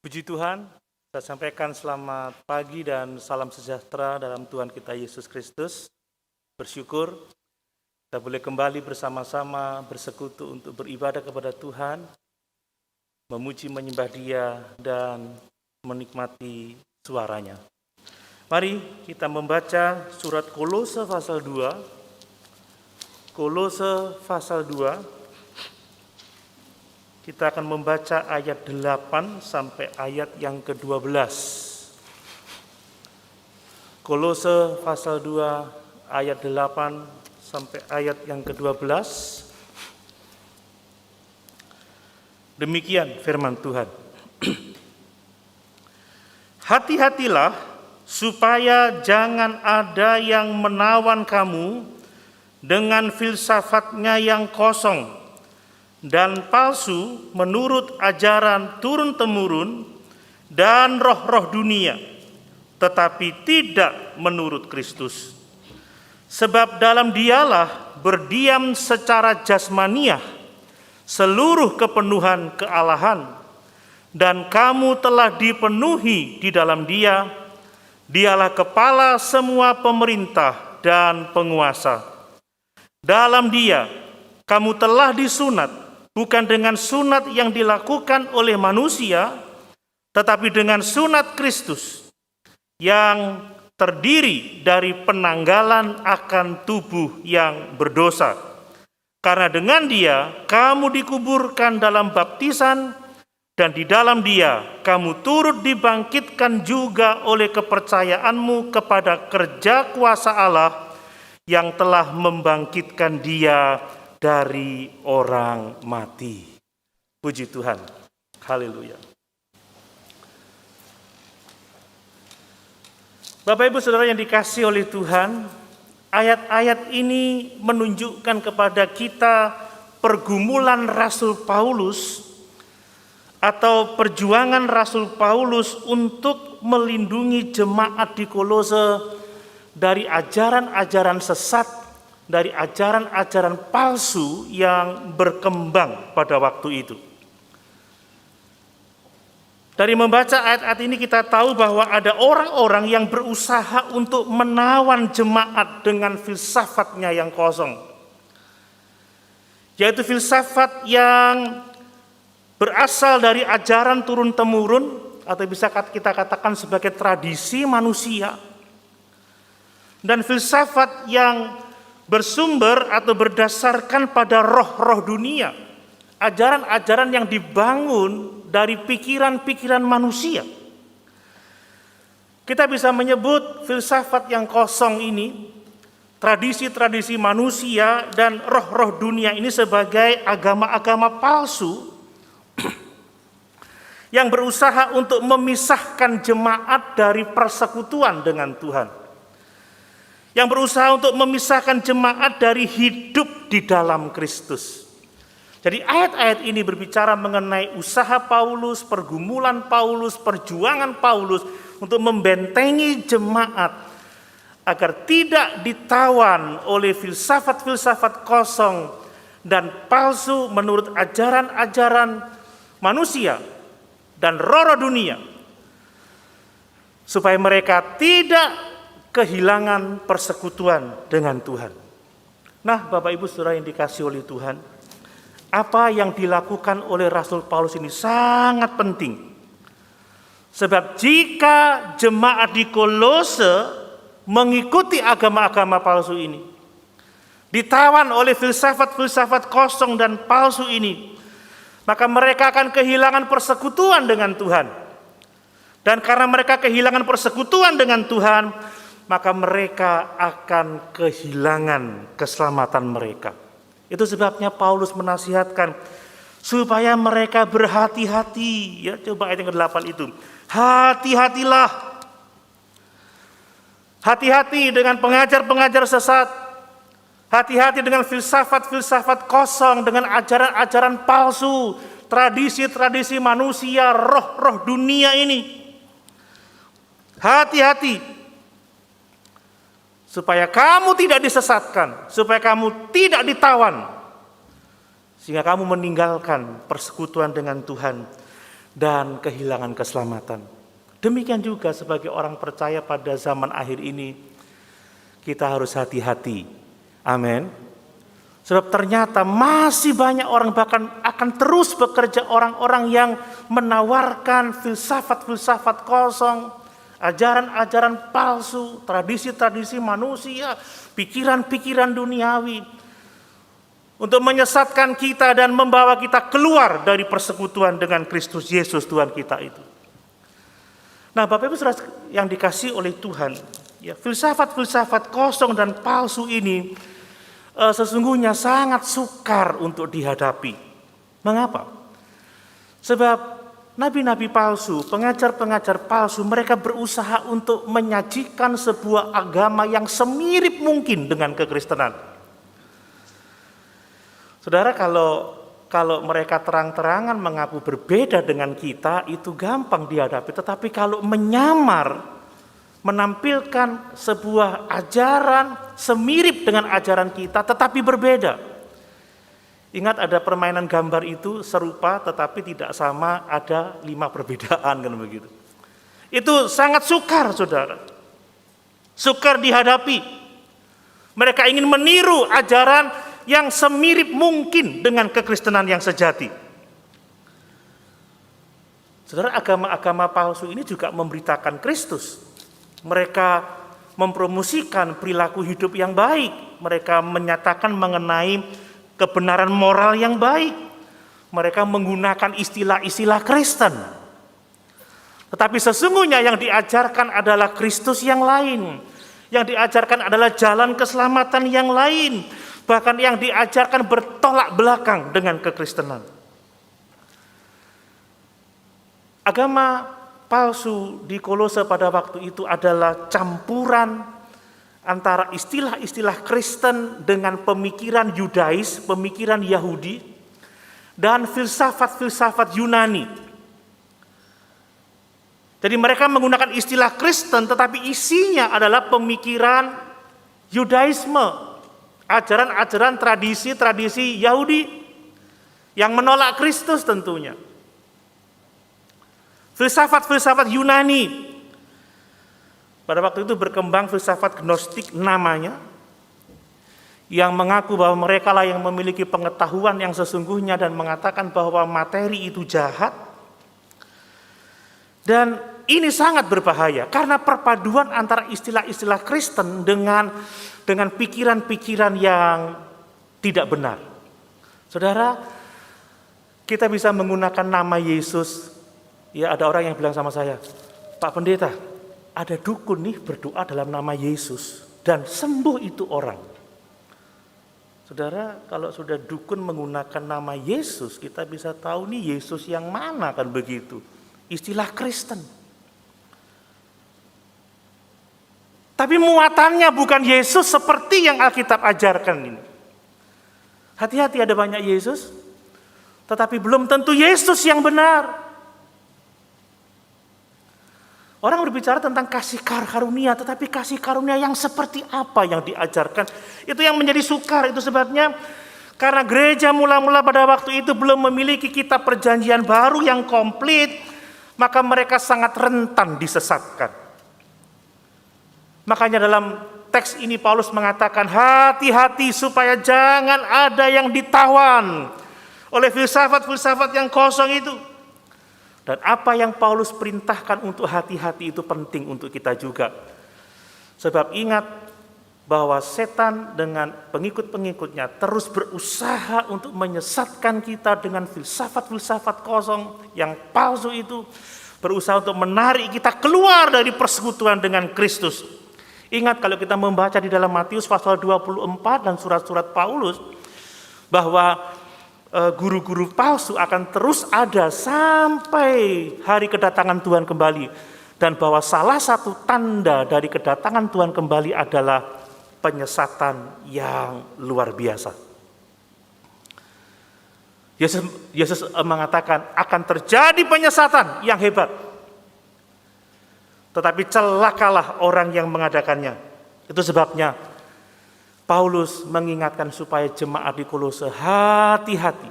Puji Tuhan, saya sampaikan selamat pagi dan salam sejahtera dalam Tuhan kita Yesus Kristus. Bersyukur kita boleh kembali bersama-sama bersekutu untuk beribadah kepada Tuhan, memuji menyembah Dia dan menikmati suaranya. Mari kita membaca surat Kolose pasal 2. Kolose pasal 2. Kita akan membaca ayat 8 sampai ayat yang ke-12. Kolose pasal 2 ayat 8 sampai ayat yang ke-12. Demikian firman Tuhan. Hati-hatilah supaya jangan ada yang menawan kamu dengan filsafatnya yang kosong dan palsu menurut ajaran turun-temurun dan roh-roh dunia, tetapi tidak menurut Kristus. Sebab dalam Dialah berdiam secara jasmaniah seluruh kepenuhan kealahan, dan kamu telah dipenuhi di dalam Dia. Dialah kepala semua pemerintah dan penguasa. Dalam Dia kamu telah disunat, bukan dengan sunat yang dilakukan oleh manusia, tetapi dengan sunat Kristus yang terdiri dari penanggalan akan tubuh yang berdosa. Karena dengan Dia kamu dikuburkan dalam baptisan, dan di dalam Dia kamu turut dibangkitkan juga oleh kepercayaanmu kepada kerja kuasa Allah yang telah membangkitkan Dia dari orang mati. Puji Tuhan. Haleluya. Bapak Ibu Saudara yang dikasihi oleh Tuhan, ayat-ayat ini menunjukkan kepada kita pergumulan Rasul Paulus atau perjuangan Rasul Paulus untuk melindungi jemaat di Kolose dari ajaran-ajaran sesat, dari ajaran-ajaran palsu yang berkembang pada waktu itu. Dari membaca ayat-ayat ini kita tahu bahwa ada orang-orang yang berusaha untuk menawan jemaat dengan filsafatnya yang kosong. Yaitu filsafat yang berasal dari ajaran turun-temurun, atau bisa kita katakan sebagai tradisi manusia. Dan filsafat yang bersumber atau berdasarkan pada roh-roh dunia, ajaran-ajaran yang dibangun dari pikiran-pikiran manusia. Kita bisa menyebut filsafat yang kosong ini, tradisi-tradisi manusia dan roh-roh dunia ini sebagai agama-agama palsu yang berusaha untuk memisahkan jemaat dari persekutuan dengan Tuhan, yang berusaha untuk memisahkan jemaat dari hidup di dalam Kristus. Jadi ayat-ayat ini berbicara mengenai usaha Paulus, pergumulan Paulus, perjuangan Paulus untuk membentengi jemaat agar tidak ditawan oleh filsafat-filsafat kosong dan palsu menurut ajaran-ajaran manusia dan roh-roh dunia, supaya mereka tidak kehilangan persekutuan dengan Tuhan. Nah, Bapak Ibu Saudara yang dikasihi oleh Tuhan, apa yang dilakukan oleh Rasul Paulus ini sangat penting. Sebab jika jemaat di Kolose mengikuti agama-agama palsu ini, ditawan oleh filsafat-filsafat kosong dan palsu ini, maka mereka akan kehilangan persekutuan dengan Tuhan. Dan karena mereka kehilangan persekutuan dengan Tuhan, maka mereka akan kehilangan keselamatan mereka. Itu sebabnya Paulus menasihatkan supaya mereka berhati-hati. Ya, coba ayat yang ke-8 itu. Hati-hatilah. Hati-hati dengan pengajar-pengajar sesat. Hati-hati dengan filsafat-filsafat kosong, dengan ajaran-ajaran palsu, tradisi-tradisi manusia, roh-roh dunia ini. Hati-hati, supaya kamu tidak disesatkan, supaya kamu tidak ditawan, sehingga kamu meninggalkan persekutuan dengan Tuhan dan kehilangan keselamatan. Demikian juga sebagai orang percaya pada zaman akhir ini, kita harus hati-hati. Amin. Sebab ternyata masih banyak orang, bahkan akan terus bekerja orang-orang yang menawarkan filsafat-filsafat kosong, ajaran-ajaran palsu, tradisi-tradisi manusia, pikiran-pikiran duniawi, untuk menyesatkan kita dan membawa kita keluar dari persekutuan dengan Kristus Yesus Tuhan kita itu. Nah, Bapak Ibu Saudara yang dikasihi oleh Tuhan, ya, filsafat-filsafat kosong dan palsu ini sesungguhnya sangat sukar untuk dihadapi. Mengapa? Sebab nabi-nabi palsu, pengajar-pengajar palsu, mereka berusaha untuk menyajikan sebuah agama yang semirip mungkin dengan kekristenan. Saudara, kalau mereka terang-terangan mengaku berbeda dengan kita, itu gampang dihadapi. Tetapi kalau menyamar, menampilkan sebuah ajaran semirip dengan ajaran kita, tetapi berbeda. Ingat, ada permainan gambar itu serupa tetapi tidak sama, ada 5 perbedaan, kan begitu. Itu sangat sukar, saudara. Sukar dihadapi. Mereka ingin meniru ajaran yang semirip mungkin dengan kekristenan yang sejati. Saudara, agama-agama palsu ini juga memberitakan Kristus. Mereka mempromosikan perilaku hidup yang baik. Mereka menyatakan mengenai kebenaran moral yang baik. Mereka menggunakan istilah-istilah Kristen. Tetapi sesungguhnya yang diajarkan adalah Kristus yang lain. Yang diajarkan adalah jalan keselamatan yang lain. Bahkan yang diajarkan bertolak belakang dengan kekristenan. Agama palsu di Kolose pada waktu itu adalah campuran antara istilah-istilah Kristen dengan pemikiran Yudais, pemikiran Yahudi, dan filsafat-filsafat Yunani. Jadi mereka menggunakan istilah Kristen, tetapi isinya adalah pemikiran Yudaisme, ajaran-ajaran tradisi-tradisi Yahudi yang menolak Kristus tentunya. Filsafat-filsafat Yunani. Pada waktu itu berkembang filsafat Gnostik namanya, yang mengaku bahwa mereka lah yang memiliki pengetahuan yang sesungguhnya dan mengatakan bahwa materi itu jahat. Dan ini sangat berbahaya karena perpaduan antara istilah-istilah Kristen dengan pikiran-pikiran yang tidak benar. Saudara, kita bisa menggunakan nama Yesus. Ya, ada orang yang bilang sama saya, Pak Pendeta, ada dukun nih berdoa dalam nama Yesus dan sembuh itu orang. Saudara, kalau sudah dukun menggunakan nama Yesus, kita bisa tahu nih Yesus yang mana, kan begitu. Istilah Kristen. Tapi muatannya bukan Yesus seperti yang Alkitab ajarkan ini. Hati-hati, ada banyak Yesus, tetapi belum tentu Yesus yang benar. Orang berbicara tentang kasih karunia, tetapi kasih karunia yang seperti apa yang diajarkan? Itu yang menjadi sukar. Itu sebabnya karena gereja mula-mula pada waktu itu belum memiliki kitab perjanjian baru yang komplit, maka mereka sangat rentan disesatkan. Makanya dalam teks ini Paulus mengatakan, hati-hati supaya jangan ada yang ditawan oleh filsafat-filsafat yang kosong itu. Dan apa yang Paulus perintahkan untuk hati-hati itu penting untuk kita juga. Sebab ingat bahwa setan dengan pengikut-pengikutnya terus berusaha untuk menyesatkan kita dengan filsafat-filsafat kosong yang palsu itu. Berusaha untuk menarik kita keluar dari persekutuan dengan Kristus. Ingat kalau kita membaca di dalam Matius pasal 24 dan surat-surat Paulus, bahwa guru-guru palsu akan terus ada sampai hari kedatangan Tuhan kembali. Dan bahwa salah satu tanda dari kedatangan Tuhan kembali adalah penyesatan yang luar biasa. Yesus mengatakan akan terjadi penyesatan yang hebat. Tetapi celakalah orang yang mengadakannya. Itu sebabnya Paulus mengingatkan supaya jemaat di Kolose hati-hati.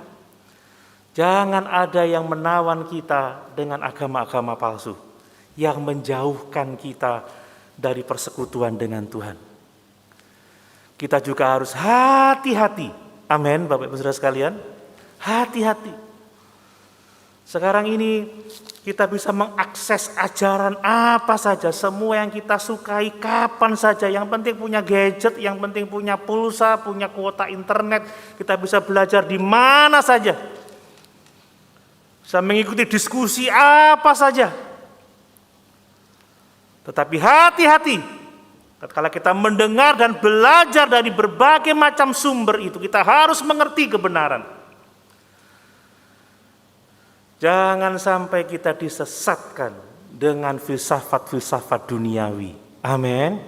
Jangan ada yang menawan kita dengan agama-agama palsu yang menjauhkan kita dari persekutuan dengan Tuhan. Kita juga harus hati-hati. Amin, Bapak Ibu Saudara sekalian. Hati-hati. Sekarang ini kita bisa mengakses ajaran apa saja, semua yang kita sukai, kapan saja. Yang penting punya gadget, yang penting punya pulsa, punya kuota internet. Kita bisa belajar di mana saja. Bisa mengikuti diskusi apa saja. Tetapi hati-hati, kalau kita mendengar dan belajar dari berbagai macam sumber itu, kita harus mengerti kebenaran. Jangan sampai kita disesatkan dengan filsafat-filsafat duniawi. Amin.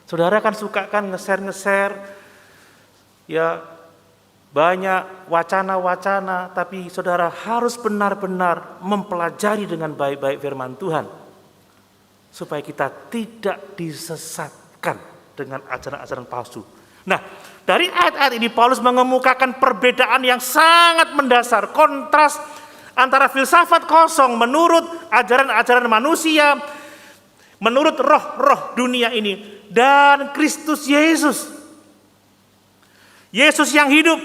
Saudara kan suka kan nge-share, ya banyak wacana-wacana, tapi saudara harus benar-benar mempelajari dengan baik-baik firman Tuhan. Supaya kita tidak disesatkan dengan ajaran-ajaran palsu. Nah, dari ayat-ayat ini Paulus mengemukakan perbedaan yang sangat mendasar, kontras antara filsafat kosong menurut ajaran-ajaran manusia, menurut roh-roh dunia ini, dan Kristus Yesus. Yesus yang hidup.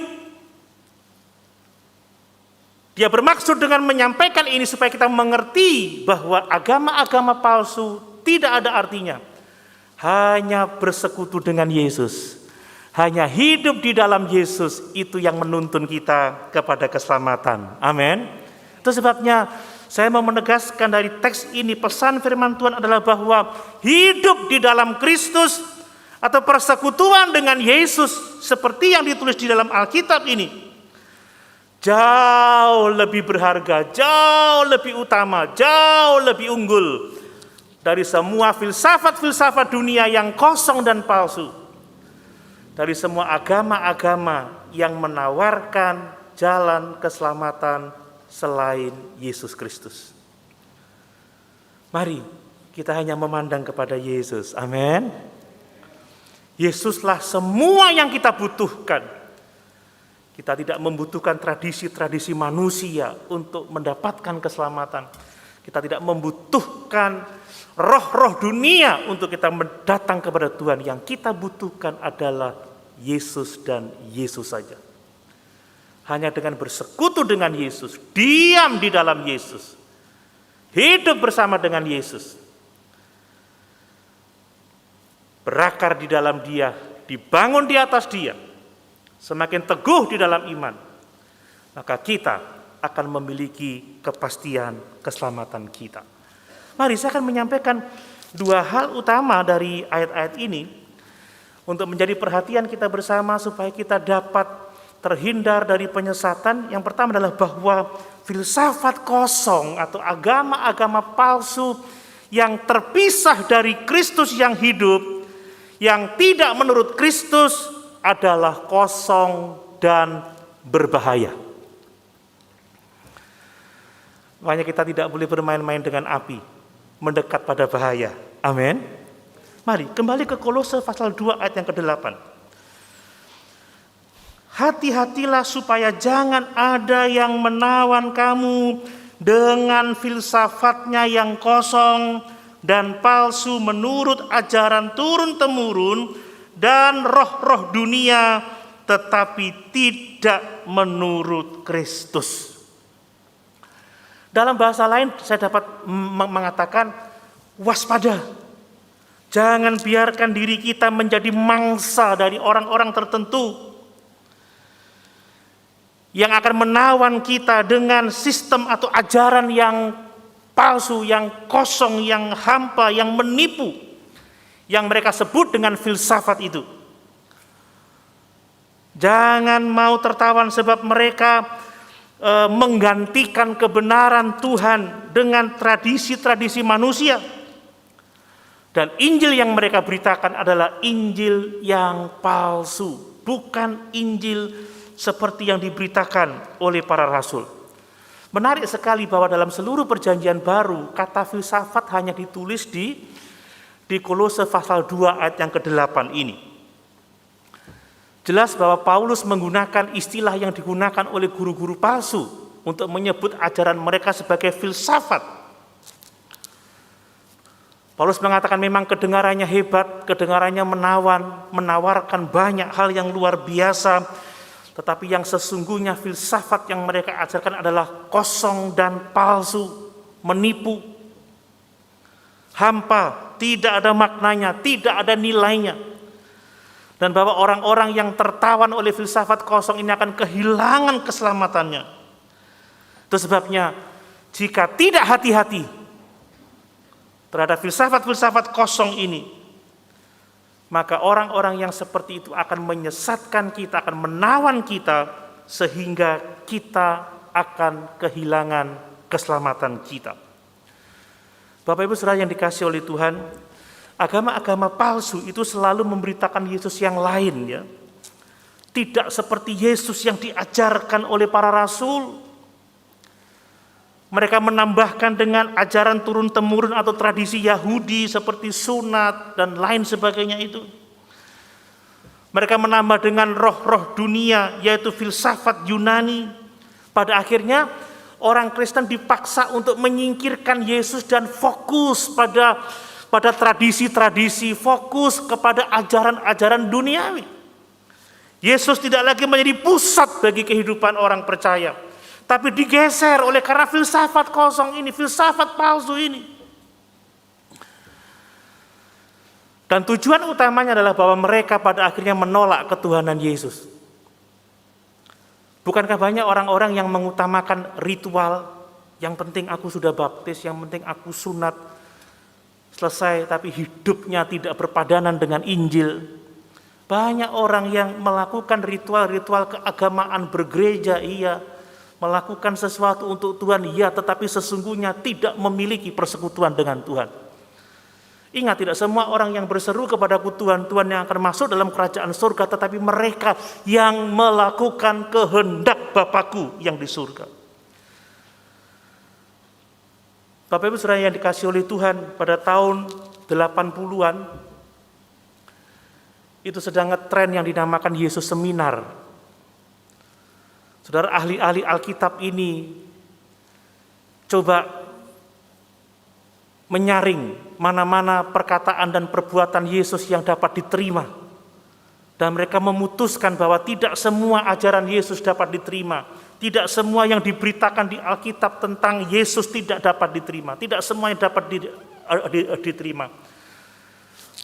Dia bermaksud dengan menyampaikan ini supaya kita mengerti bahwa agama-agama palsu tidak ada artinya. Hanya bersekutu dengan Yesus. Hanya hidup di dalam Yesus, itu yang menuntun kita kepada keselamatan. Amin. Itu sebabnya saya mau menegaskan dari teks ini, pesan firman Tuhan adalah bahwa hidup di dalam Kristus atau persekutuan dengan Yesus seperti yang ditulis di dalam Alkitab ini jauh lebih berharga, jauh lebih utama, jauh lebih unggul dari semua filsafat-filsafat dunia yang kosong dan palsu. Dari semua agama-agama yang menawarkan jalan keselamatan selain Yesus Kristus. Mari kita hanya memandang kepada Yesus. Amin. Yesuslah semua yang kita butuhkan. Kita tidak membutuhkan tradisi-tradisi manusia untuk mendapatkan keselamatan. Kita tidak membutuhkan roh-roh dunia untuk kita datang kepada Tuhan. Yang kita butuhkan adalah Yesus dan Yesus saja. Hanya dengan bersekutu dengan Yesus, diam di dalam Yesus, hidup bersama dengan Yesus, berakar di dalam Dia, dibangun di atas Dia, semakin teguh di dalam iman, maka kita akan memiliki kepastian keselamatan kita. Mari saya akan menyampaikan dua hal utama dari ayat-ayat ini untuk menjadi perhatian kita bersama supaya kita dapat terhindar dari penyesatan. Yang pertama adalah bahwa filsafat kosong atau agama-agama palsu yang terpisah dari Kristus yang hidup, yang tidak menurut Kristus, adalah kosong dan berbahaya. Makanya kita tidak boleh bermain-main dengan api, mendekat pada bahaya. Amin. Mari kembali ke Kolose pasal 2 ayat yang ke-8. Hati-hatilah supaya jangan ada yang menawan kamu dengan filsafatnya yang kosong dan palsu menurut ajaran turun-temurun dan roh-roh dunia, tetapi tidak menurut Kristus. Dalam bahasa lain saya dapat mengatakan waspada. Jangan biarkan diri kita menjadi mangsa dari orang-orang tertentu yang akan menawan kita dengan sistem atau ajaran yang palsu, yang kosong, yang hampa, yang menipu, yang mereka sebut dengan filsafat itu. Jangan mau tertawan sebab mereka menggantikan kebenaran Tuhan dengan tradisi-tradisi manusia. Dan Injil yang mereka beritakan adalah Injil yang palsu, bukan Injil seperti yang diberitakan oleh para rasul. Menarik sekali bahwa dalam seluruh perjanjian baru, kata filsafat hanya ditulis di Kolose pasal 2 ayat yang ke-8 ini. Jelas bahwa Paulus menggunakan istilah yang digunakan oleh guru-guru palsu untuk menyebut ajaran mereka sebagai filsafat. Paulus mengatakan memang kedengarannya hebat, kedengarannya menawarkan banyak hal yang luar biasa, tetapi yang sesungguhnya filsafat yang mereka ajarkan adalah kosong dan palsu, menipu, hampa, tidak ada maknanya, tidak ada nilainya. Dan bahwa orang-orang yang tertawan oleh filsafat kosong ini akan kehilangan keselamatannya. Itu sebabnya jika tidak hati-hati terhadap filsafat-filsafat kosong ini, maka orang-orang yang seperti itu akan menyesatkan kita, akan menawan kita, sehingga kita akan kehilangan keselamatan kita. Bapak Ibu Saudara yang dikasihi oleh Tuhan, agama-agama palsu itu selalu memberitakan Yesus yang lain, ya. Tidak seperti Yesus yang diajarkan oleh para rasul. Mereka menambahkan dengan ajaran turun-temurun atau tradisi Yahudi seperti sunat dan lain sebagainya itu. Mereka menambah dengan roh-roh dunia, yaitu filsafat Yunani. Pada akhirnya orang Kristen dipaksa untuk menyingkirkan Yesus dan fokus pada tradisi-tradisi, fokus kepada ajaran-ajaran duniawi. Yesus tidak lagi menjadi pusat bagi kehidupan orang percaya, tapi digeser oleh karena filsafat kosong ini, filsafat palsu ini. Dan tujuan utamanya adalah bahwa mereka pada akhirnya menolak ketuhanan Yesus. Bukankah banyak orang-orang yang mengutamakan ritual, yang penting aku sudah baptis, yang penting aku sunat, selesai, tapi hidupnya tidak berpadanan dengan Injil. Banyak orang yang melakukan ritual-ritual keagamaan, bergereja, iya, melakukan sesuatu untuk Tuhan, ya, tetapi sesungguhnya tidak memiliki persekutuan dengan Tuhan. Ingat, tidak semua orang yang berseru kepadaku Tuhan, Tuhan yang akan masuk dalam kerajaan surga, tetapi mereka yang melakukan kehendak Bapakku yang di surga. Bapak Ibu Saudara yang dikasihi oleh Tuhan, pada tahun 80-an itu sedang ngetren yang dinamakan Yesus Seminar. Saudara, ahli-ahli Alkitab ini coba menyaring mana-mana perkataan dan perbuatan Yesus yang dapat diterima. Dan mereka memutuskan bahwa tidak semua ajaran Yesus dapat diterima. Tidak semua yang diberitakan di Alkitab tentang Yesus tidak dapat diterima. Tidak semua yang dapat diterima.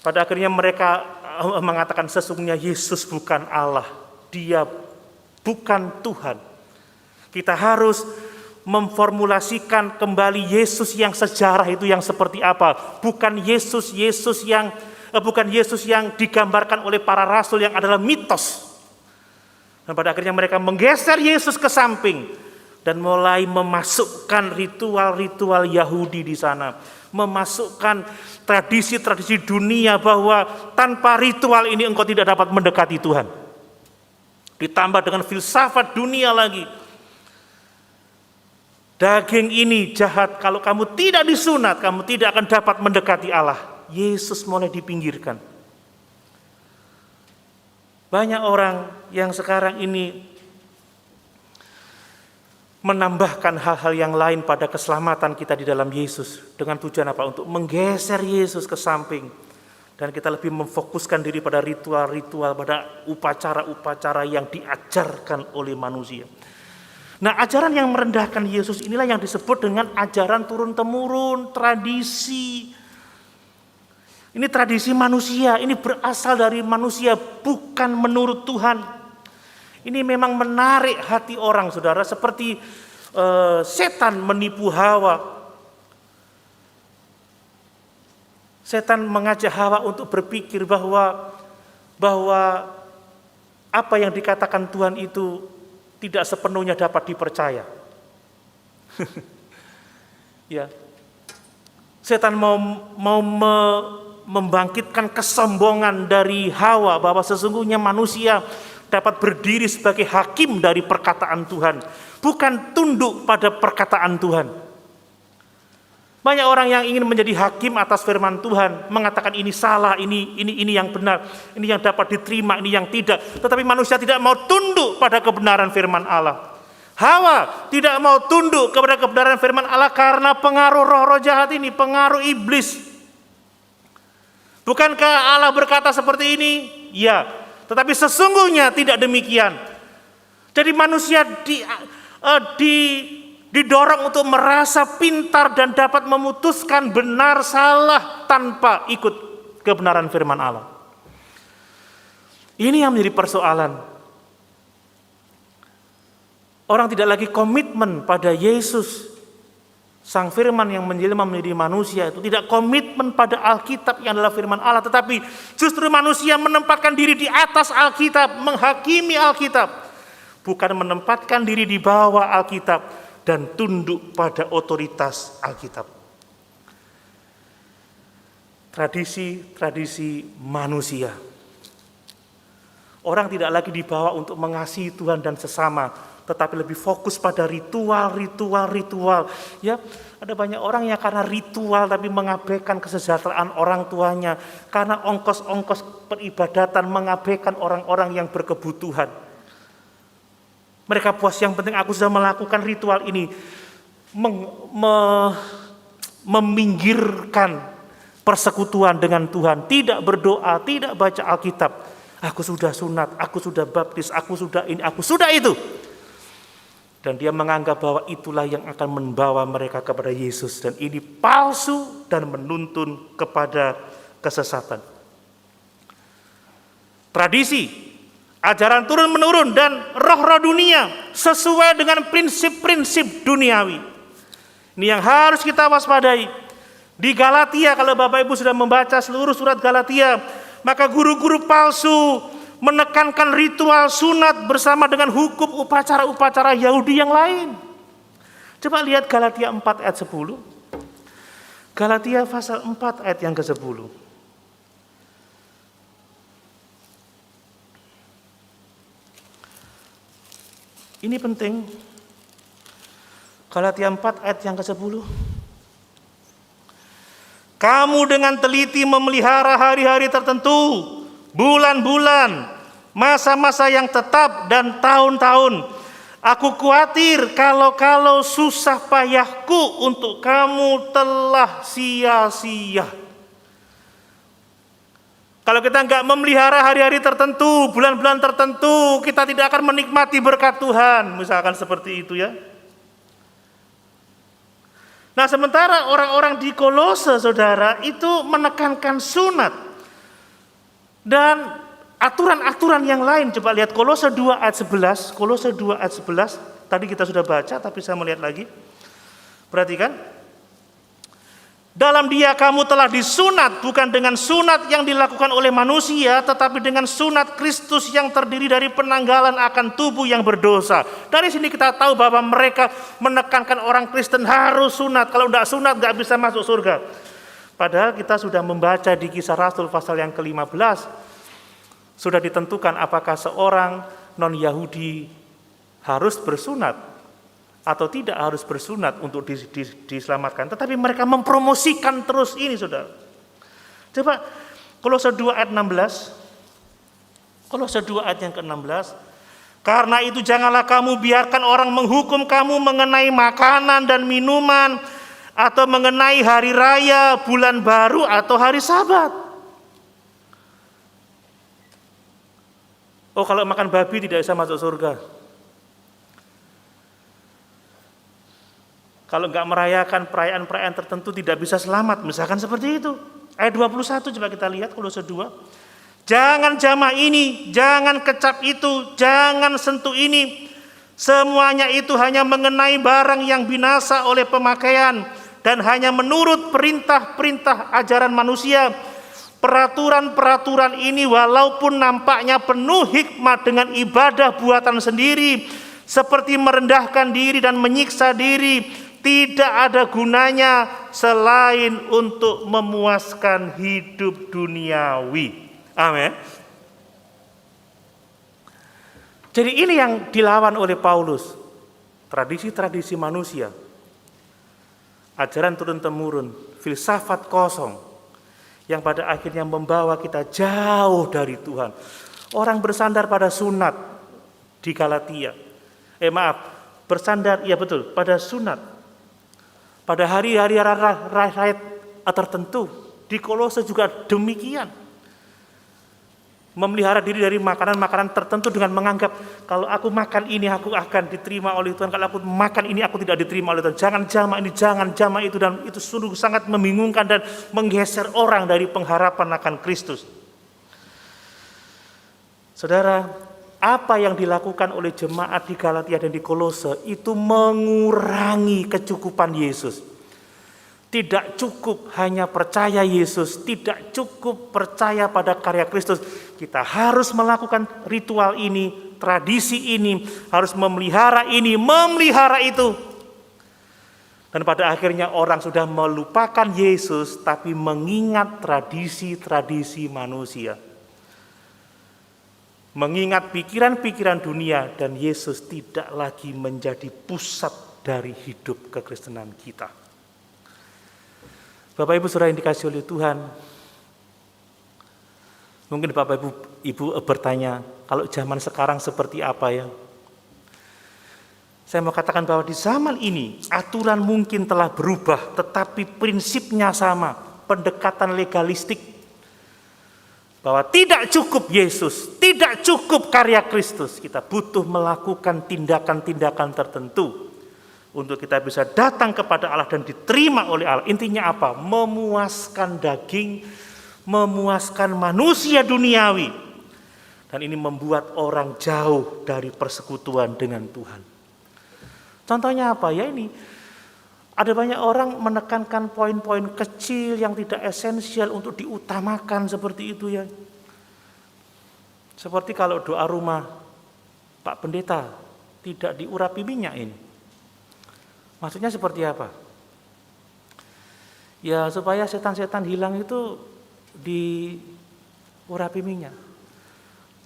Pada akhirnya mereka mengatakan sesungguhnya Yesus bukan Allah. Dia bukan Tuhan. Kita harus memformulasikan kembali Yesus yang sejarah itu yang seperti apa. Bukan Yesus yang digambarkan oleh para rasul yang adalah mitos. Dan pada akhirnya mereka menggeser Yesus ke samping dan mulai memasukkan ritual-ritual Yahudi di sana. Memasukkan tradisi-tradisi dunia bahwa tanpa ritual ini engkau tidak dapat mendekati Tuhan. Ditambah dengan filsafat dunia lagi. Daging ini jahat, kalau kamu tidak disunat, kamu tidak akan dapat mendekati Allah. Yesus mulai dipinggirkan. Banyak orang yang sekarang ini menambahkan hal-hal yang lain pada keselamatan kita di dalam Yesus. Dengan tujuan apa? Untuk menggeser Yesus ke samping. Dan kita lebih memfokuskan diri pada ritual-ritual, pada upacara-upacara yang diajarkan oleh manusia. Nah, ajaran yang merendahkan Yesus inilah yang disebut dengan ajaran turun-temurun, tradisi. Ini tradisi manusia, ini berasal dari manusia, bukan menurut Tuhan. Ini memang menarik hati orang, saudara, seperti setan menipu Hawa. Setan mengajak Hawa untuk berpikir bahwa apa yang dikatakan Tuhan itu tidak sepenuhnya dapat dipercaya. Ya. Setan mau membangkitkan kesombongan dari Hawa bahwa sesungguhnya manusia dapat berdiri sebagai hakim dari perkataan Tuhan, bukan tunduk pada perkataan Tuhan. Banyak orang yang ingin menjadi hakim atas firman Tuhan, mengatakan ini salah, ini yang benar, ini yang dapat diterima, ini yang tidak. Tetapi manusia tidak mau tunduk pada kebenaran firman Allah. Hawa tidak mau tunduk kepada kebenaran firman Allah karena pengaruh roh-roh jahat ini, pengaruh iblis. Bukankah Allah berkata seperti ini? Ya, tetapi sesungguhnya tidak demikian. Jadi manusia didorong untuk merasa pintar dan dapat memutuskan benar salah tanpa ikut kebenaran firman Allah. Ini yang menjadi persoalan. Orang tidak lagi komitmen pada Yesus, Sang Firman yang menjelma menjadi manusia itu. Tidak komitmen pada Alkitab yang adalah firman Allah. Tetapi justru manusia menempatkan diri di atas Alkitab, menghakimi Alkitab. Bukan menempatkan diri di bawah Alkitab dan tunduk pada otoritas Alkitab. Tradisi-tradisi manusia. Orang tidak lagi dibawa untuk mengasihi Tuhan dan sesama, tetapi lebih fokus pada ritual. Ya, ada banyak orang yang karena ritual tapi mengabaikan kesejahteraan orang tuanya, karena ongkos-ongkos peribadatan mengabaikan orang-orang yang berkebutuhan. Mereka puas, yang penting aku sudah melakukan ritual ini, meminggirkan persekutuan dengan Tuhan, tidak berdoa, tidak baca Alkitab. Aku sudah sunat, aku sudah baptis, aku sudah ini, aku sudah itu. Dan dia menganggap bahwa itulah yang akan membawa mereka kepada Yesus. Dan ini palsu dan menuntun kepada kesesatan. Tradisi, ajaran turun-menurun dan roh-roh dunia sesuai dengan prinsip-prinsip duniawi. Ini yang harus kita waspadai. Di Galatia, kalau Bapak Ibu sudah membaca seluruh surat Galatia, maka guru-guru palsu menekankan ritual sunat bersama dengan hukum upacara-upacara Yahudi yang lain. Coba lihat Galatia 4 ayat 10. Galatia pasal 4 ayat yang ke-10. Ini penting. Galatia 4 ayat yang ke-10. Kamu dengan teliti memelihara hari-hari tertentu, bulan-bulan, masa-masa yang tetap dan tahun-tahun. Aku khawatir kalau susah payahku untuk kamu telah sia-sia. Kalau kita enggak memelihara hari-hari tertentu, bulan-bulan tertentu, kita tidak akan menikmati berkat Tuhan. Misalkan seperti itu ya. Nah, sementara orang-orang di Kolose, saudara, itu menekankan sunat dan aturan-aturan yang lain. Coba lihat Kolose 2 ayat 11. Kolose 2 ayat 11. Tadi kita sudah baca, tapi saya melihat lagi. Perhatikan. Dalam Dia kamu telah disunat, bukan dengan sunat yang dilakukan oleh manusia, tetapi dengan sunat Kristus yang terdiri dari penanggalan akan tubuh yang berdosa. Dari sini kita tahu bahwa mereka menekankan orang Kristen harus sunat. Kalau tidak sunat tidak bisa masuk surga. Padahal kita sudah membaca di Kisah Rasul pasal yang ke-15. Sudah ditentukan apakah seorang non-Yahudi harus bersunat atau tidak harus bersunat untuk diselamatkan. Tetapi mereka mempromosikan terus ini, saudara. Coba Kolose 2 ayat 16. Kolose 2 ayat yang ke-16. Karena itu janganlah kamu biarkan orang menghukum kamu mengenai makanan dan minuman, atau mengenai hari raya, bulan baru, atau hari Sabat. Oh, kalau makan babi tidak bisa masuk surga. Kalau enggak merayakan perayaan-perayaan tertentu tidak bisa selamat, misalkan seperti itu. Ayat 21 coba kita lihat Kolose 2. Jangan jamah ini, jangan kecap itu, jangan sentuh ini. Semuanya itu hanya mengenai barang yang binasa oleh pemakaian dan hanya menurut perintah-perintah ajaran manusia. Peraturan-peraturan ini walaupun nampaknya penuh hikmat dengan ibadah buatan sendiri, seperti merendahkan diri dan menyiksa diri, tidak ada gunanya selain untuk memuaskan hidup duniawi. Amin. Jadi ini yang dilawan oleh Paulus. Tradisi-tradisi manusia. Ajaran turun-temurun, filsafat kosong yang pada akhirnya membawa kita jauh dari Tuhan. Orang bersandar pada sunat di Galatia. bersandar, ya betul, pada sunat. Pada hari-hari raya tertentu, di Kolose juga demikian. Memelihara diri dari makanan-makanan tertentu dengan menganggap, kalau aku makan ini aku akan diterima oleh Tuhan, kalau aku makan ini aku tidak diterima oleh Tuhan. Jangan jamak ini, jangan jamak itu, dan itu sungguh sangat membingungkan dan menggeser orang dari pengharapan akan Kristus. Saudara, apa yang dilakukan oleh jemaat di Galatia dan di Kolose itu mengurangi kecukupan Yesus. Tidak cukup hanya percaya Yesus, tidak cukup percaya pada karya Kristus. Kita harus melakukan ritual ini, tradisi ini, harus memelihara ini, memelihara itu. Dan pada akhirnya orang sudah melupakan Yesus, tapi mengingat tradisi-tradisi manusia. Mengingat pikiran-pikiran dunia, dan Yesus tidak lagi menjadi pusat dari hidup kekristenan kita. Bapak Ibu Saudara yang dikasihi oleh Tuhan, mungkin Bapak Ibu bertanya, kalau zaman sekarang seperti apa ya? Saya mau katakan bahwa di zaman ini aturan mungkin telah berubah, tetapi prinsipnya sama, pendekatan legalistik. Bahwa tidak cukup Yesus, tidak cukup karya Kristus, kita butuh melakukan tindakan-tindakan tertentu untuk kita bisa datang kepada Allah dan diterima oleh Allah. Intinya apa? Memuaskan daging, memuaskan manusia duniawi. Dan ini membuat orang jauh dari persekutuan dengan Tuhan. Contohnya apa? Ya ini, ada banyak orang menekankan poin-poin kecil yang tidak esensial untuk diutamakan seperti itu ya. Seperti kalau doa rumah Pak Pendeta tidak diurapi minyak ini. Maksudnya seperti apa? Ya supaya setan-setan hilang itu diurapi minyak.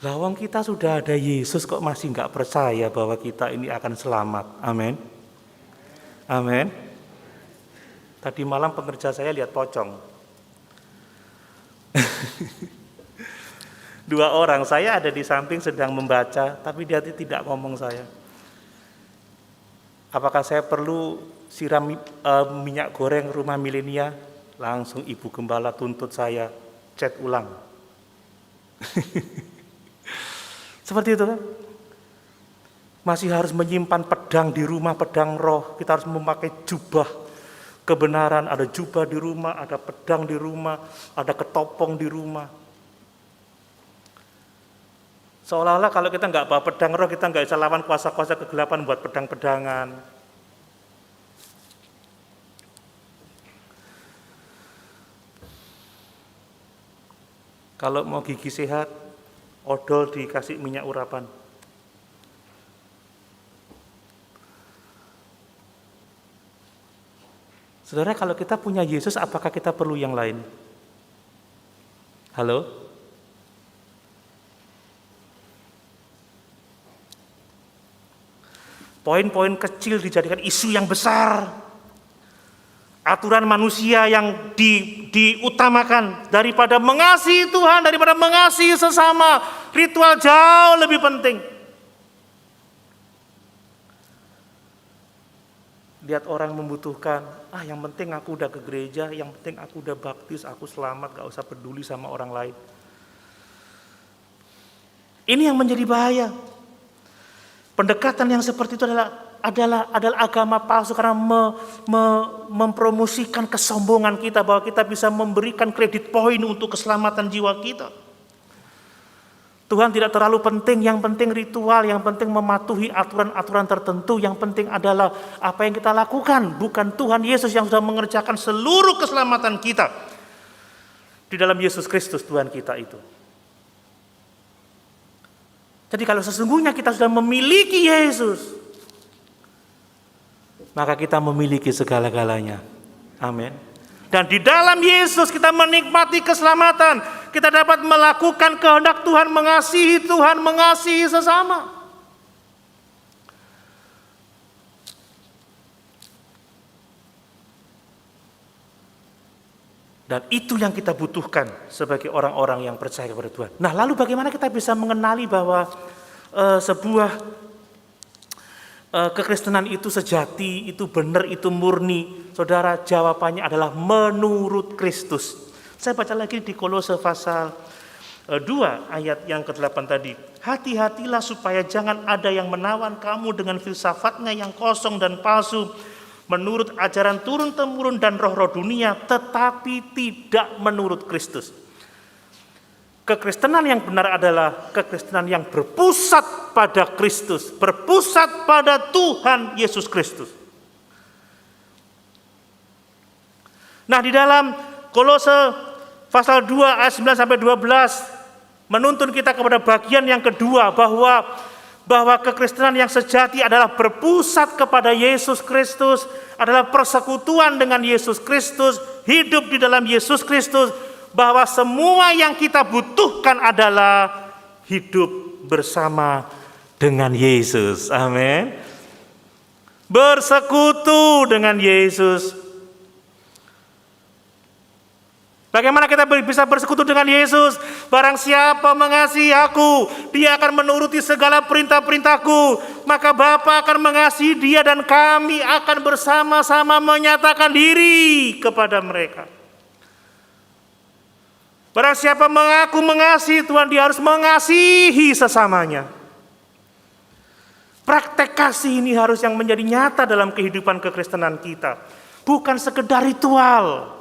Lawang kita sudah ada Yesus kok masih nggak percaya bahwa kita ini akan selamat. Amin. Amin. Tadi malam pengerja saya lihat pocong. 2 orang, saya ada di samping sedang membaca, tapi dia tidak ngomong saya. Apakah saya perlu siram minyak goreng rumah milenia? Langsung Ibu Gembala tuntut saya chat ulang. Seperti itu kan? Masih harus menyimpan pedang di rumah, pedang roh. Kita harus memakai jubah kebenaran. Ada jubah di rumah, ada pedang di rumah, ada ketopong di rumah. Seolah-olah kalau kita nggak bawa pedang roh, kita nggak bisa lawan kuasa-kuasa kegelapan buat pedang-pedangan. Kalau mau gigi sehat, odol dikasih minyak urapan. Saudara, kalau kita punya Yesus, apakah kita perlu yang lain? Halo? Poin-poin kecil dijadikan isu yang besar. Aturan manusia yang diutamakan daripada mengasihi Tuhan, daripada mengasihi sesama. Ritual jauh lebih penting. Lihat orang membutuhkan, yang penting aku udah ke gereja, yang penting aku udah baptis, aku selamat, gak usah peduli sama orang lain. Ini yang menjadi bahaya. Pendekatan yang seperti itu adalah agama palsu karena mempromosikan kesombongan kita bahwa kita bisa memberikan kredit poin untuk keselamatan jiwa kita. Tuhan tidak terlalu penting, yang penting ritual, yang penting mematuhi aturan-aturan tertentu, yang penting adalah apa yang kita lakukan, bukan Tuhan Yesus yang sudah mengerjakan seluruh keselamatan kita di dalam Yesus Kristus Tuhan kita itu. Jadi kalau sesungguhnya kita sudah memiliki Yesus, maka kita memiliki segala-galanya. Amin. Dan di dalam Yesus kita menikmati keselamatan. Kita dapat melakukan kehendak Tuhan, mengasihi sesama. Dan itu yang kita butuhkan sebagai orang-orang yang percaya kepada Tuhan. Nah, lalu bagaimana kita bisa mengenali bahwa sebuah kekristenan itu sejati, itu benar, itu murni? Saudara, jawabannya adalah menurut Kristus. Saya baca lagi di Kolose pasal 2 ayat yang ke-8 tadi. Hati-hatilah supaya jangan ada yang menawan kamu dengan filsafatnya yang kosong dan palsu, menurut ajaran turun-temurun dan roh-roh dunia, tetapi tidak menurut Kristus. Kekristenan yang benar adalah kekristenan yang berpusat pada Kristus, berpusat pada Tuhan Yesus Kristus. Nah, di dalam Kolose pasal 2 ayat 9 sampai 12 menuntun kita kepada bagian yang kedua, bahwa kekristenan yang sejati adalah berpusat kepada Yesus Kristus, adalah persekutuan dengan Yesus Kristus, hidup di dalam Yesus Kristus, bahwa semua yang kita butuhkan adalah hidup bersama dengan Yesus. Amin. Bersekutu dengan Yesus. Bagaimana kita bisa bersekutu dengan Yesus? Barang siapa mengasihi aku, dia akan menuruti segala perintah-perintahku. Maka Bapa akan mengasihi dia dan kami akan bersama-sama menyatakan diri kepada mereka. Barang siapa mengaku mengasihi Tuhan, dia harus mengasihi sesamanya. Praktek kasih ini harus yang menjadi nyata dalam kehidupan kekristenan kita. Bukan sekedar ritual,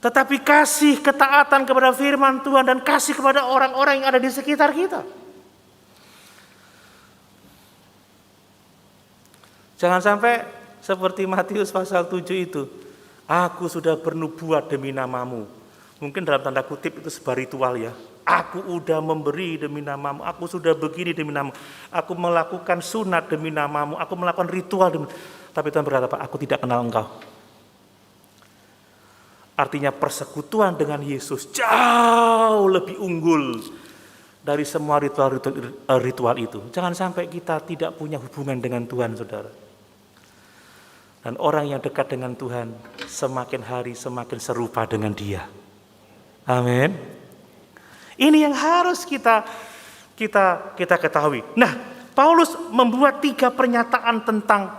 tetapi kasih, ketaatan kepada firman Tuhan dan kasih kepada orang-orang yang ada di sekitar kita. Jangan sampai seperti Matius pasal 7 itu, aku sudah bernubuat demi namamu. Mungkin dalam tanda kutip itu sebuah ritual ya. Aku udah memberi demi namamu, aku sudah begini demi namamu, aku melakukan sunat demi namamu, aku melakukan ritual demi. Tapi Tuhan berkata, aku tidak kenal engkau. Artinya persekutuan dengan Yesus jauh lebih unggul dari semua ritual itu. Jangan sampai kita tidak punya hubungan dengan Tuhan, saudara. Dan orang yang dekat dengan Tuhan semakin hari semakin serupa dengan Dia. Amin. Ini yang harus kita ketahui. Nah, Paulus membuat 3 pernyataan tentang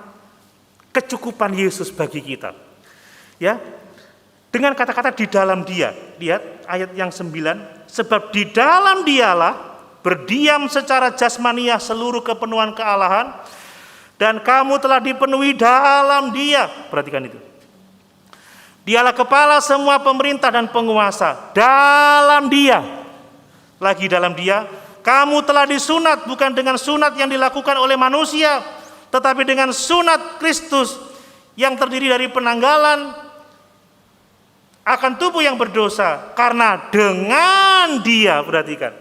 kecukupan Yesus bagi kita. Ya. Dengan kata-kata di dalam Dia. Lihat ayat yang 9, sebab di dalam Dialah berdiam secara jasmaniah seluruh kepenuhan kealahan, dan kamu telah dipenuhi dalam Dia. Perhatikan itu. Dialah kepala semua pemerintah dan penguasa. Dalam Dia, lagi dalam Dia, kamu telah disunat bukan dengan sunat yang dilakukan oleh manusia, tetapi dengan sunat Kristus yang terdiri dari penanggalan akan tubuh yang berdosa, karena dengan Dia, perhatikan.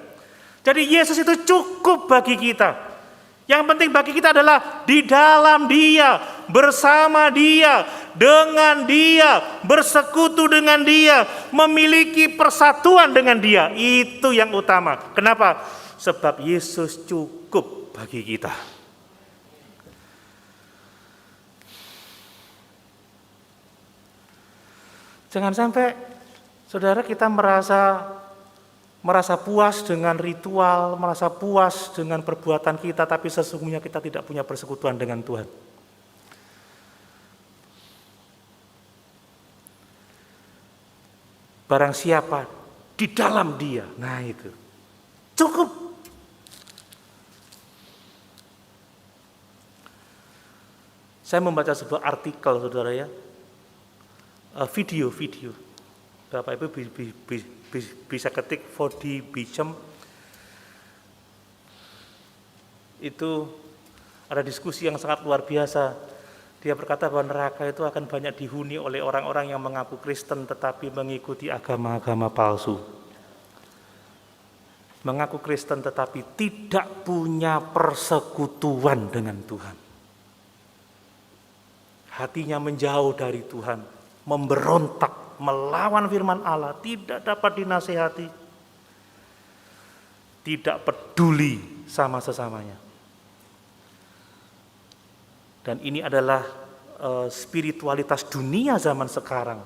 Jadi Yesus itu cukup bagi kita. Yang penting bagi kita adalah di dalam Dia, bersama Dia, dengan Dia, bersekutu dengan Dia, memiliki persatuan dengan Dia. Itu yang utama. Kenapa? Sebab Yesus cukup bagi kita. Jangan sampai saudara kita merasa puas dengan ritual, merasa puas dengan perbuatan kita, tapi sesungguhnya kita tidak punya persekutuan dengan Tuhan. Barang siapa di dalam Dia, nah itu cukup. Saya membaca sebuah artikel, saudara ya, video. Bapak Ibu bisa ketik Vodi Bichem. Itu ada diskusi yang sangat luar biasa. Dia berkata bahwa neraka itu akan banyak dihuni oleh orang-orang yang mengaku Kristen tetapi mengikuti agama-agama palsu. Mengaku Kristen tetapi tidak punya persekutuan dengan Tuhan. Hatinya menjauh dari Tuhan, memberontak, melawan firman Allah, tidak dapat dinasihati, tidak peduli sama sesamanya. Dan ini adalah spiritualitas dunia zaman sekarang.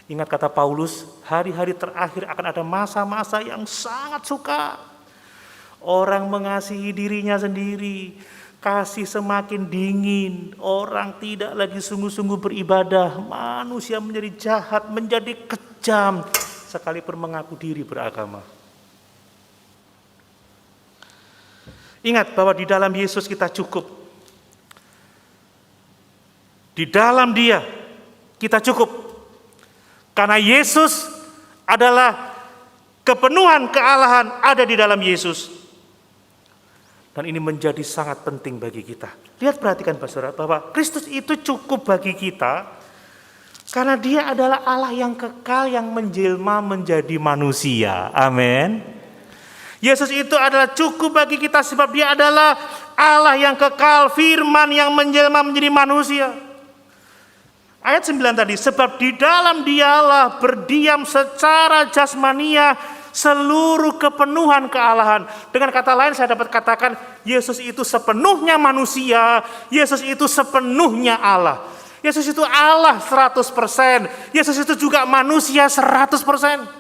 Ingat kata Paulus, hari-hari terakhir akan ada masa-masa yang sangat suka. Orang mengasihi dirinya sendiri, kasih semakin dingin, orang tidak lagi sungguh-sungguh beribadah, manusia menjadi jahat, menjadi kejam, sekalipun mengaku diri beragama. Ingat bahwa di dalam Yesus kita cukup. Di dalam Dia kita cukup. Karena Yesus adalah kepenuhan kealahan ada di dalam Yesus. Dan ini menjadi sangat penting bagi kita. Lihat, perhatikan Saudara, bahwa Kristus itu cukup bagi kita karena Dia adalah Allah yang kekal yang menjelma menjadi manusia. Amin. Yesus itu adalah cukup bagi kita sebab Dia adalah Allah yang kekal, firman yang menjelma menjadi manusia. Ayat 9 tadi, sebab di dalam Dialah berdiam secara jasmania seluruh kepenuhan kealahan. Dengan kata lain saya dapat katakan, Yesus itu sepenuhnya manusia, Yesus itu sepenuhnya Allah. Yesus itu Allah 100%, Yesus itu juga manusia 100%.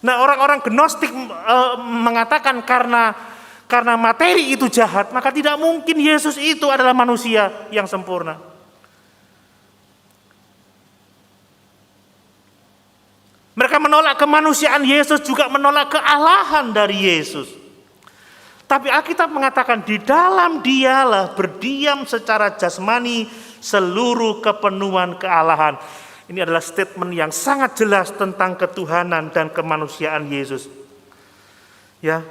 Nah, orang-orang Gnostik mengatakan karena materi itu jahat, maka tidak mungkin Yesus itu adalah manusia yang sempurna. Mereka menolak kemanusiaan Yesus, juga menolak kealahan dari Yesus. Tapi Alkitab mengatakan di dalam Dialah berdiam secara jasmani seluruh kepenuhan kealahan. Ini adalah statement yang sangat jelas tentang ketuhanan dan kemanusiaan Yesus. Ya.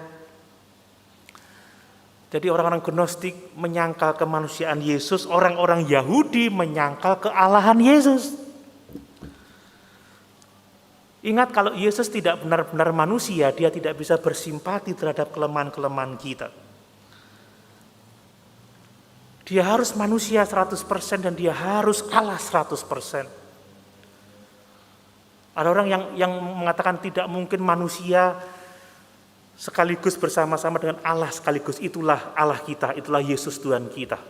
Jadi orang-orang Gnostik menyangkal kemanusiaan Yesus, orang-orang Yahudi menyangkal kealahan Yesus. Ingat, kalau Yesus tidak benar-benar manusia, Dia tidak bisa bersimpati terhadap kelemahan-kelemahan kita. Dia harus manusia 100% dan Dia harus Allah 100%. Ada orang yang mengatakan tidak mungkin manusia sekaligus bersama-sama dengan Allah sekaligus. Itulah Allah kita, itulah Yesus Tuhan kita.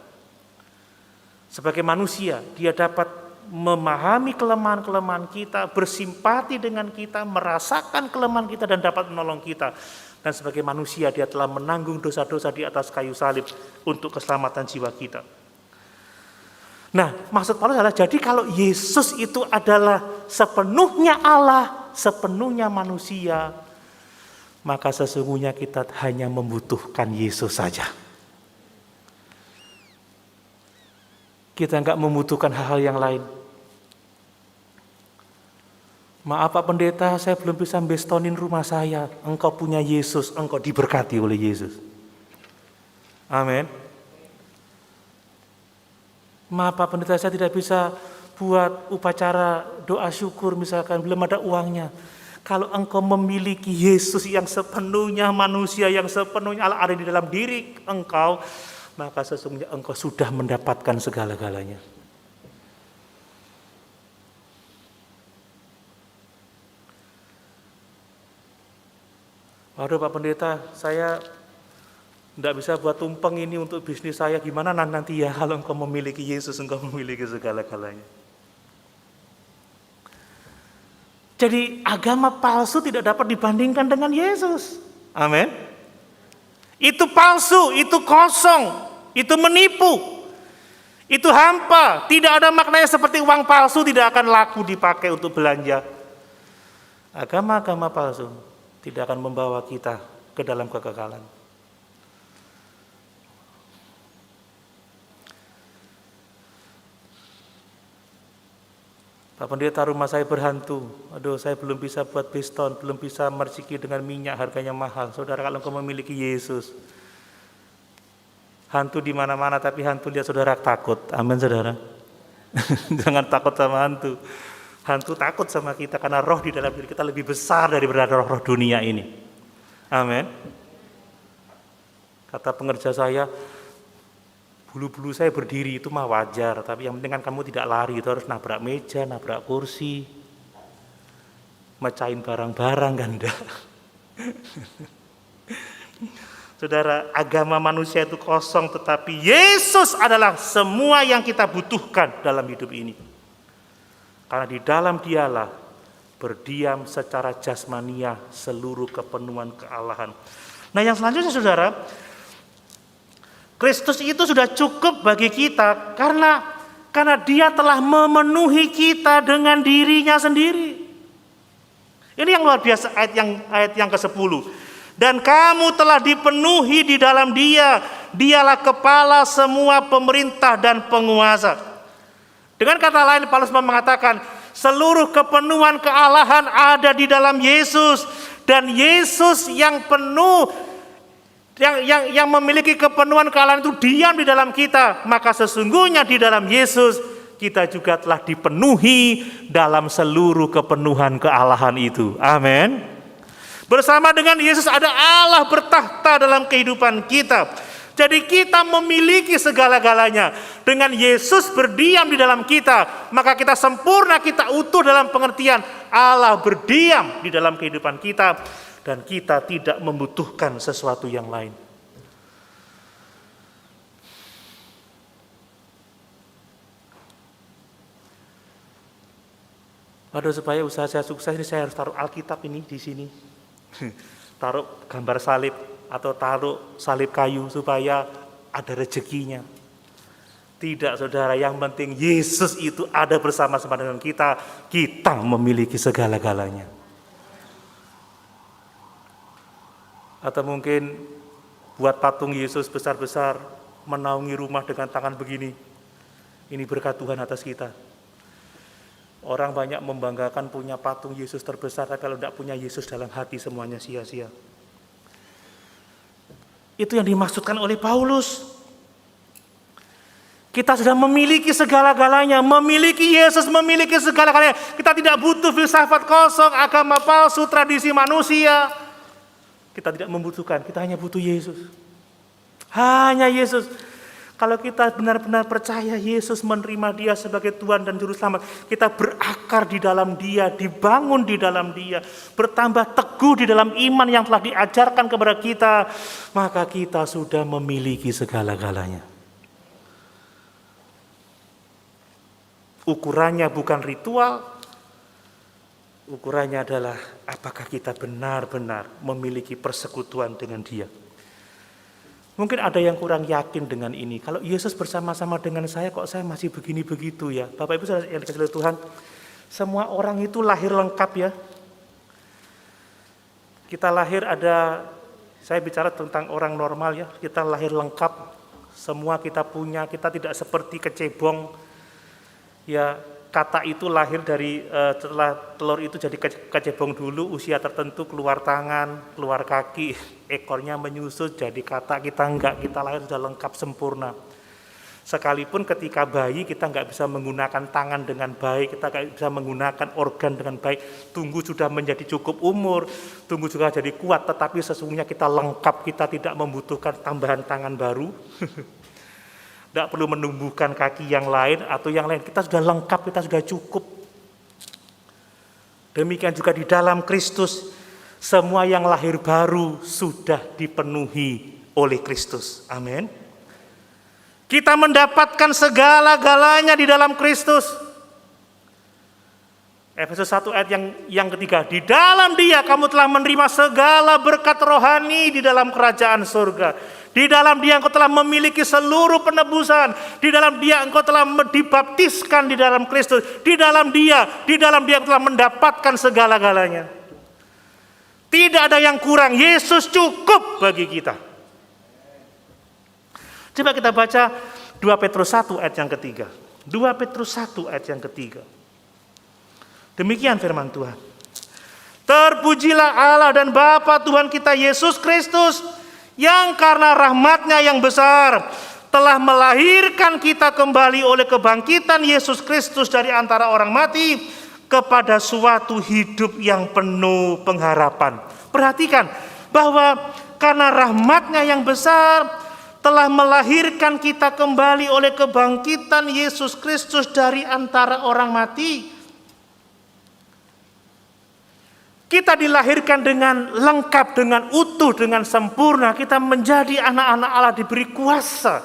Sebagai manusia, Dia dapat memahami kelemahan-kelemahan kita, bersimpati dengan kita, merasakan kelemahan kita dan dapat menolong kita. Dan sebagai manusia Dia telah menanggung dosa-dosa di atas kayu salib untuk keselamatan jiwa kita. Nah, maksud Paulus adalah jadi kalau Yesus itu adalah sepenuhnya Allah, sepenuhnya manusia, maka sesungguhnya kita hanya membutuhkan Yesus saja. Kita enggak membutuhkan hal-hal yang lain. Maaf Pak Pendeta, saya belum bisa bestonin rumah saya. Engkau punya Yesus, engkau diberkati oleh Yesus. Amin. Maaf Pak Pendeta, saya tidak bisa buat upacara doa syukur misalkan, belum ada uangnya. Kalau engkau memiliki Yesus yang sepenuhnya manusia, yang sepenuhnya Allah ada di dalam diri engkau, maka sesungguhnya engkau sudah mendapatkan segala-galanya. Waduh Pak Pendeta, saya tidak bisa buat tumpeng ini untuk bisnis saya. Gimana nanti ya kalau engkau memiliki Yesus, engkau memiliki segala-galanya. Jadi agama palsu tidak dapat dibandingkan dengan Yesus. Amin. Itu palsu, itu kosong, itu menipu, itu hampa. Tidak ada maknanya, seperti uang palsu tidak akan laku dipakai untuk belanja. Agama-agama palsu tidak akan membawa kita ke dalam kekekalan. Pak Pendeta, rumah saya berhantu. Aduh, saya belum bisa buat piston, belum bisa merciki dengan minyak, harganya mahal. Saudara, kalau engkau memiliki Yesus, hantu di mana-mana, tapi hantu lihat saudara takut. Amin, saudara. Jangan takut sama hantu. Hantu takut sama kita karena roh di dalam diri kita lebih besar daripada roh-roh dunia ini. Amin. Kata pengerja saya, bulu-bulu saya berdiri itu mah wajar, tapi yang penting kan kamu tidak lari, itu harus nabrak meja, nabrak kursi, mecahin barang-barang kan enggak. Saudara, agama manusia itu kosong, tetapi Yesus adalah semua yang kita butuhkan dalam hidup ini. Karena di dalam Dialah berdiam secara jasmania seluruh kepenuhan kealahan. Nah, yang selanjutnya saudara, Kristus itu sudah cukup bagi kita karena dia telah memenuhi kita dengan dirinya sendiri. Ini yang luar biasa ayat yang ke-10. Dan kamu telah dipenuhi di dalam dia. Dialah kepala semua pemerintah dan penguasa. Dengan kata lain Paulus mengatakan seluruh kepenuhan kealahan ada di dalam Yesus. Dan Yesus yang penuh, yang memiliki kepenuhan kealahan itu diam di dalam kita. Maka sesungguhnya di dalam Yesus kita juga telah dipenuhi dalam seluruh kepenuhan kealahan itu. Amin. Bersama dengan Yesus ada Allah bertahta dalam kehidupan kita. Jadi kita memiliki segala-galanya. Dengan Yesus berdiam di dalam kita, maka kita sempurna, kita utuh dalam pengertian Allah berdiam di dalam kehidupan kita dan kita tidak membutuhkan sesuatu yang lain. Waduh, supaya usaha saya sukses ini saya harus taruh Alkitab ini di sini. Taruh gambar salib atau taruh salib kayu supaya ada rezekinya. Tidak, saudara, yang penting Yesus itu ada bersama-sama dengan kita. Kita memiliki segala-galanya. Atau mungkin buat patung Yesus besar-besar, menaungi rumah dengan tangan begini. Ini berkat Tuhan atas kita. Orang banyak membanggakan punya patung Yesus terbesar, tapi kalau tidak punya Yesus dalam hati semuanya sia-sia. Itu yang dimaksudkan oleh Paulus. Kita sudah memiliki segala-galanya, memiliki Yesus, memiliki segala-galanya. Kita tidak butuh filsafat kosong, agama palsu, tradisi manusia. Kita tidak membutuhkan, kita hanya butuh Yesus. Hanya Yesus. Kalau kita benar-benar percaya Yesus, menerima Dia sebagai Tuhan dan Juru Selamat, kita berakar di dalam Dia, dibangun di dalam Dia, bertambah teguh di dalam iman yang telah diajarkan kepada kita, maka kita sudah memiliki segala-galanya. Ukurannya bukan ritual, ukurannya adalah apakah kita benar-benar memiliki persekutuan dengan Dia. Mungkin ada yang kurang yakin dengan ini. Kalau Yesus bersama-sama dengan saya, kok saya masih begini begitu ya? Bapak Ibu yang dikasihi oleh Tuhan, semua orang itu lahir lengkap ya. Kita lahir ada, saya bicara tentang orang normal ya, kita lahir lengkap. Semua kita punya, kita tidak seperti kecebong. Ya, kata itu lahir dari setelah telur itu jadi kecebong dulu, usia tertentu keluar tangan, keluar kaki, ekornya menyusut jadi kata. Kita enggak, kita lahir sudah lengkap sempurna. Sekalipun ketika bayi kita enggak bisa menggunakan tangan dengan baik, kita enggak bisa menggunakan organ dengan baik, tunggu sudah menjadi cukup umur, tunggu juga jadi kuat, tetapi sesungguhnya kita lengkap, kita tidak membutuhkan tambahan tangan baru. Tidak perlu menumbuhkan kaki yang lain atau yang lain. Kita sudah lengkap, kita sudah cukup. Demikian juga di dalam Kristus. Semua yang lahir baru sudah dipenuhi oleh Kristus. Amin. Kita mendapatkan segala-galanya di dalam Kristus. Efesus 1 ayat yang ketiga. Di dalam Dia kamu telah menerima segala berkat rohani di dalam kerajaan surga. Di dalam Dia engkau telah memiliki seluruh penebusan. Di dalam Dia engkau telah dibaptiskan di dalam Kristus. Di dalam Dia engkau telah mendapatkan segala-galanya. Tidak ada yang kurang. Yesus cukup bagi kita. Coba kita baca 2 Petrus 1 ayat yang ketiga. 2 Petrus 1 ayat yang ketiga. Demikian firman Tuhan. Terpujilah Allah dan Bapa Tuhan kita Yesus Kristus, yang karena rahmat-Nya yang besar telah melahirkan kita kembali oleh kebangkitan Yesus Kristus dari antara orang mati kepada suatu hidup yang penuh pengharapan. Perhatikan bahwa karena rahmat-Nya yang besar telah melahirkan kita kembali oleh kebangkitan Yesus Kristus dari antara orang mati. Kita dilahirkan dengan lengkap, dengan utuh, dengan sempurna. Kita menjadi anak-anak Allah, diberi kuasa.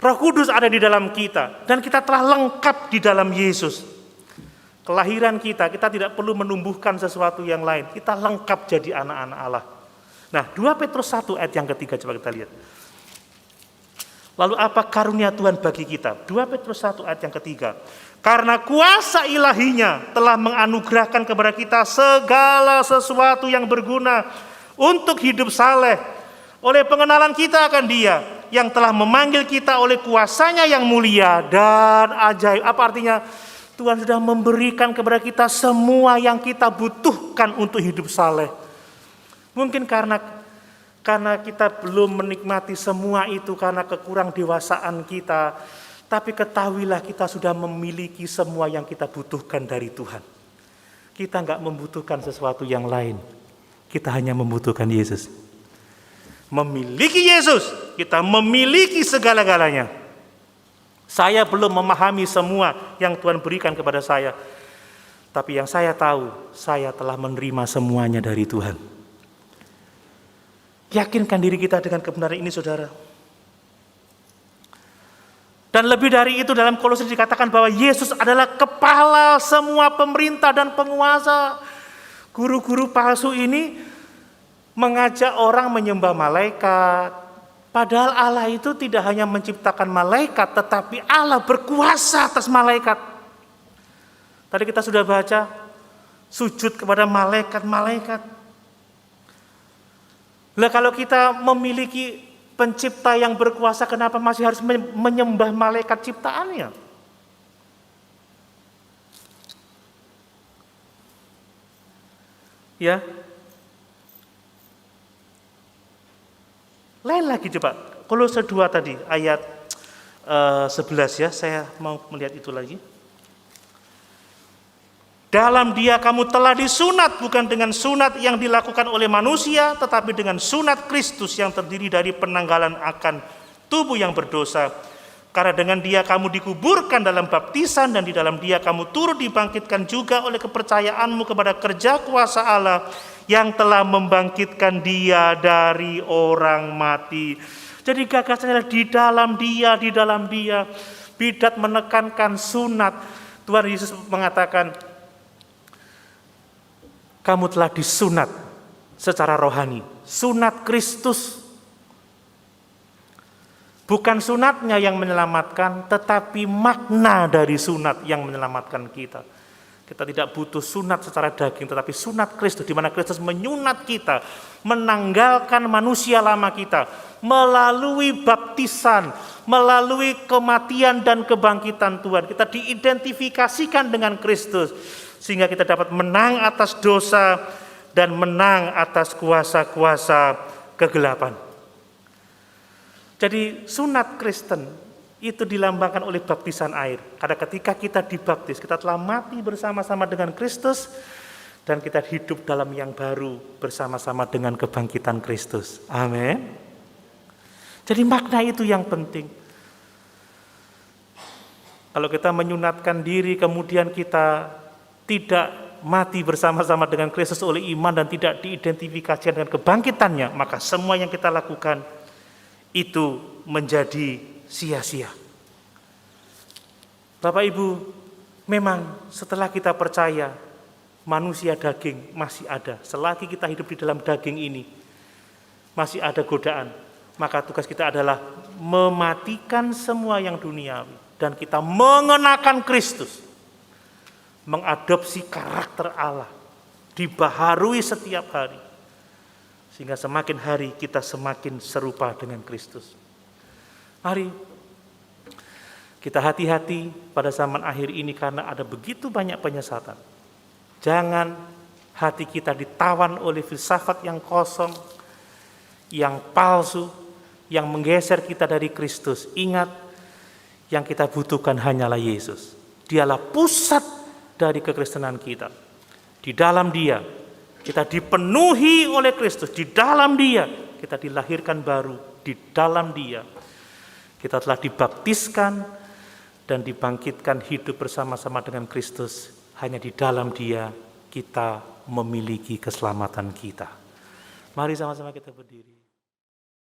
Roh Kudus ada di dalam kita. Dan kita telah lengkap di dalam Yesus. Kelahiran kita tidak perlu menumbuhkan sesuatu yang lain. Kita lengkap jadi anak-anak Allah. Nah, 2 Petrus 1 ayat yang ketiga, coba kita lihat. Lalu apa karunia Tuhan bagi kita? 2 Petrus 1 ayat yang ketiga. Karena kuasa ilahinya telah menganugerahkan kepada kita segala sesuatu yang berguna untuk hidup saleh. Oleh pengenalan kita akan Dia yang telah memanggil kita oleh kuasanya yang mulia dan ajaib. Apa artinya? Tuhan sudah memberikan kepada kita semua yang kita butuhkan untuk hidup saleh. Mungkin karena kita belum menikmati semua itu karena kekurang dewasaan kita. Tapi ketahuilah kita sudah memiliki semua yang kita butuhkan dari Tuhan. Kita enggak membutuhkan sesuatu yang lain. Kita hanya membutuhkan Yesus. Memiliki Yesus, kita memiliki segala-galanya. Saya belum memahami semua yang Tuhan berikan kepada saya. Tapi yang saya tahu, saya telah menerima semuanya dari Tuhan. Yakinkan diri kita dengan kebenaran ini, saudara. Dan lebih dari itu dalam Kolose dikatakan bahwa Yesus adalah kepala semua pemerintah dan penguasa. Guru-guru palsu ini mengajak orang menyembah malaikat. Padahal Allah itu tidak hanya menciptakan malaikat, tetapi Allah berkuasa atas malaikat. Tadi kita sudah baca, sujud kepada malaikat-malaikat. Lah kalau kita memiliki pencipta yang berkuasa, kenapa masih harus menyembah malaikat ciptaannya? Ya. Lain lagi coba, Kolose 2 tadi ayat 11 ya, saya mau melihat itu lagi. Dalam Dia kamu telah disunat, bukan dengan sunat yang dilakukan oleh manusia, tetapi dengan sunat Kristus yang terdiri dari penanggalan akan tubuh yang berdosa. Karena dengan Dia kamu dikuburkan dalam baptisan, dan di dalam Dia kamu turut dibangkitkan juga oleh kepercayaanmu kepada kerja kuasa Allah yang telah membangkitkan Dia dari orang mati. Jadi gagasannya adalah di dalam Dia, di dalam Dia. Bidat menekankan sunat. Tuhan Yesus mengatakan, kamu telah disunat secara rohani. Sunat Kristus. Bukan sunatnya yang menyelamatkan, tetapi makna dari sunat yang menyelamatkan kita. Kita tidak butuh sunat secara daging, tetapi sunat Kristus, di mana Kristus menyunat kita, menanggalkan manusia lama kita, melalui baptisan, melalui kematian dan kebangkitan Tuhan. Kita diidentifikasikan dengan Kristus, sehingga kita dapat menang atas dosa dan menang atas kuasa-kuasa kegelapan. Jadi sunat Kristen itu dilambangkan oleh baptisan air. Karena ketika kita dibaptis, kita telah mati bersama-sama dengan Kristus, dan kita hidup dalam yang baru bersama-sama dengan kebangkitan Kristus. Amin. Jadi makna itu yang penting. Kalau kita menyunatkan diri, kemudian kita tidak mati bersama-sama dengan Kristus oleh iman dan tidak diidentifikasikan dengan kebangkitannya, maka semua yang kita lakukan itu menjadi sia-sia. Bapak Ibu, memang setelah kita percaya manusia daging masih ada. Selagi kita hidup di dalam daging ini, masih ada godaan. Maka tugas kita adalah mematikan semua yang duniawi. Dan kita mengenakan Kristus. Mengadopsi karakter Allah. Dibaharui setiap hari. Sehingga semakin hari kita semakin serupa dengan Kristus. Mari kita hati-hati pada zaman akhir ini karena ada begitu banyak penyesatan. Jangan hati kita ditawan oleh filsafat yang kosong, yang palsu, yang menggeser kita dari Kristus. Ingat, yang kita butuhkan hanyalah Yesus. Dialah pusat dari kekristenan kita. Di dalam Dia kita dipenuhi oleh Kristus. Di dalam Dia kita dilahirkan baru. Di dalam Dia kita telah dibaptiskan dan dibangkitkan hidup bersama-sama dengan Kristus. Hanya di dalam Dia kita memiliki keselamatan kita. Mari sama-sama kita berdiri.